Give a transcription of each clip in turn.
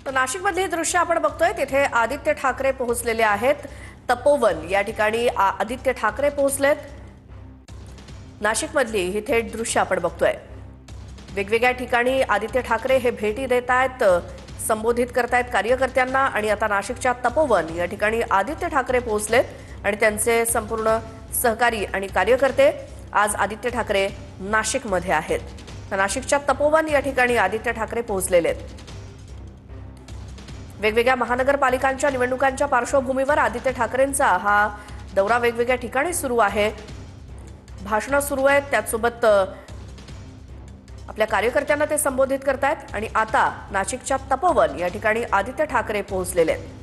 तर नाशिकमधले दृश्य आपण बघतोय, तिथे आदित्य ठाकरे पोहोचलेले आहेत। तपोवन या ठिकाणी आदित्य ठाकरे पोहोचलेत। नाशिकमधली ही थेट दृश्य आपण बघतोय। वेगवेगळ्या ठिकाणी आदित्य ठाकरे हे भेटी देत आहेत, संबोधित करतायत कार्यकर्त्यांना। आणि आता नाशिकच्या तपोवन या ठिकाणी आदित्य ठाकरे पोहोचलेत आणि त्यांचे संपूर्ण सहकारी आणि कार्यकर्ते आज आदित्य ठाकरे नाशिकमध्ये आहेत। तर नाशिकच्या तपोवन या ठिकाणी आदित्य ठाकरे पोहोचलेले आहेत। वेगवेगळ्या महानगरपालिकांच्या निवडणुकांच्या पार्श्वभूमीवर आदित्य ठाकरेंचा हा दौरा वेगवेगळ्या ठिकाणी सुरू आहे। भाषणं सुरू आहेत, त्याचसोबत आपल्या कार्यकर्त्यांना ते संबोधित करतायत। आणि आता नाशिकच्या तपोवन या ठिकाणी आदित्य ठाकरे पोहोचलेले आहेत।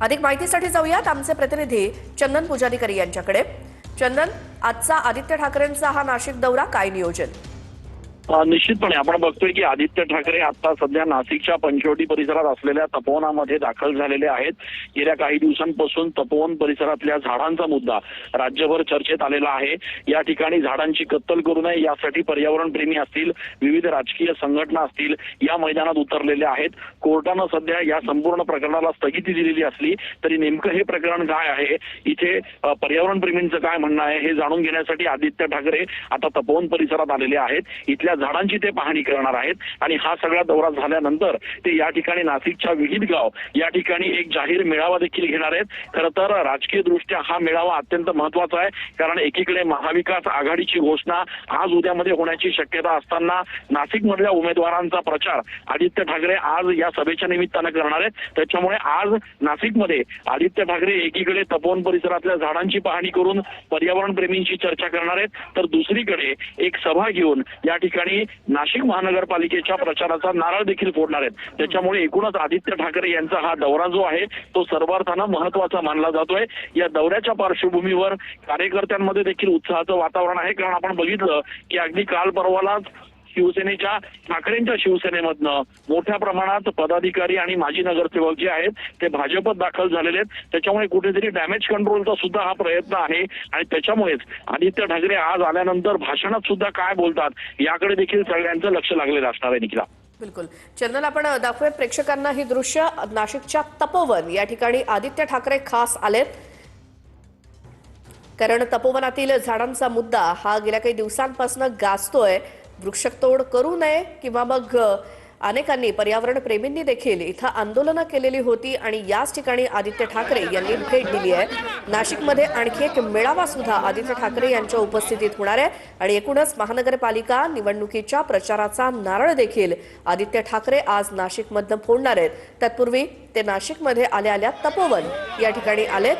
अधिक माहितीसाठी जाऊयात आमचे प्रतिनिधी चंदन पुजारीकर यांच्याकडे। चंदन, आजचा आदित्य ठाकरेंचा हा नाशिक दौरा काय नियोजन? निश्चितपणे आपण बघतोय की आदित्य ठाकरे आता सध्या नाशिकच्या पंचवटी परिसरात असलेल्या तपोवनामध्ये दाखल झालेले आहेत। गेल्या काही दिवसांपासून तपोवन परिसरातल्या झाडांचा मुद्दा राज्यभर चर्चेत आलेला आहे। या ठिकाणी झाडांची कत्तल करू नये यासाठी पर्यावरण प्रेमी असतील, विविध राजकीय संघटना असतील, या मैदानात उतरलेले आहेत। कोर्टानं सध्या या संपूर्ण प्रकरणाला स्थगिती दिलेली असली तरी नेमकं हे प्रकरण काय आहे, इथे पर्यावरण प्रेमींचं काय म्हणणं आहे हे जाणून घेण्यासाठी आदित्य ठाकरे आता तपोवन परिसरात आलेले आहेत। इथल्या झाडांची ते पाहणी करणार आहेत आणि हा सगळा दौरा झाल्यानंतर ते या ठिकाणी नाशिकच्या विहितगाव या ठिकाणी एक जाहीर मेळावा देखील घेणार आहेत। खरं तर राजकीय दृष्ट्या हा मेळावा अत्यंत महत्वाचा आहे, कारण एकीकडे महाविकास आघाडीची घोषणा आज उद्यामध्ये होण्याची शक्यता असताना नाशिकमधल्या उमेदवारांचा प्रचार आदित्य ठाकरे आज या सभेच्या निमित्तानं करणार आहेत। त्याच्यामुळे आज नाशिकमध्ये आदित्य ठाकरे एकीकडे तपोवन परिसरातल्या झाडांची पाहणी करून पर्यावरण प्रेमींची चर्चा करणार आहेत, तर दुसरीकडे एक सभा घेऊन या ठिकाणी नाशिक महानगरपालिकेच्या प्रचाराचा नारळ देखील फोडणार आहेत। त्याच्यामुळे एकूणच आदित्य ठाकरे यांचा हा दौरा जो आहे तो सर्वार्थानं महत्वाचा मानला जातोय। या दौऱ्याच्या पार्श्वभूमीवर कार्यकर्त्यांमध्ये देखील उत्साहाचं वातावरण आहे, कारण आपण बघितलं की अगदी काल परवालाच शिवसेनेच्या ठाकरेंच्या शिवसेनेमधनं मोठ्या प्रमाणात पदाधिकारी आणि माजी नगरसेवक जे आहेत ते भाजपत दाखल झालेले आहेत। त्याच्यामुळे कुठेतरी डॅमेज कंट्रोलचा सुद्धा हा प्रयत्न आहे आणि त्याच्यामुळेच आदित्य ठाकरे आज आल्यानंतर भाषणात सुद्धा काय बोलतात याकडे देखील सगळ्यांचं लक्ष लागलेलं असणार आहे। निखिला, बिलकुल चंदन, आपण दाखवूयात प्रेक्षकांना ही दृश्य। नाशिकच्या तपोवन या ठिकाणी आदित्य ठाकरे खास आलेत, कारण तपोवनातील झाडांचा मुद्दा हा गेल्या काही दिवसांपासून गाजतोय। वृक्षतोड करू नये किंवा मग अनेकांनी पर्यावरण प्रेमींनी देखील इथं आंदोलनं केलेली होती आणि याच ठिकाणी आदित्य ठाकरे यांनी भेट दिली आहे। नाशिकमध्ये आणखी एक मेळावा सुद्धा आदित्य ठाकरे यांच्या उपस्थितीत होणार आहे आणि एकूणच महानगरपालिका निवडणुकीच्या प्रचाराचा नारळ देखील आदित्य ठाकरे आज नाशिकमधनं फोडणार आहेत। तत्पूर्वी ते नाशिकमध्ये आल्या तपोवन या ठिकाणी आलेत।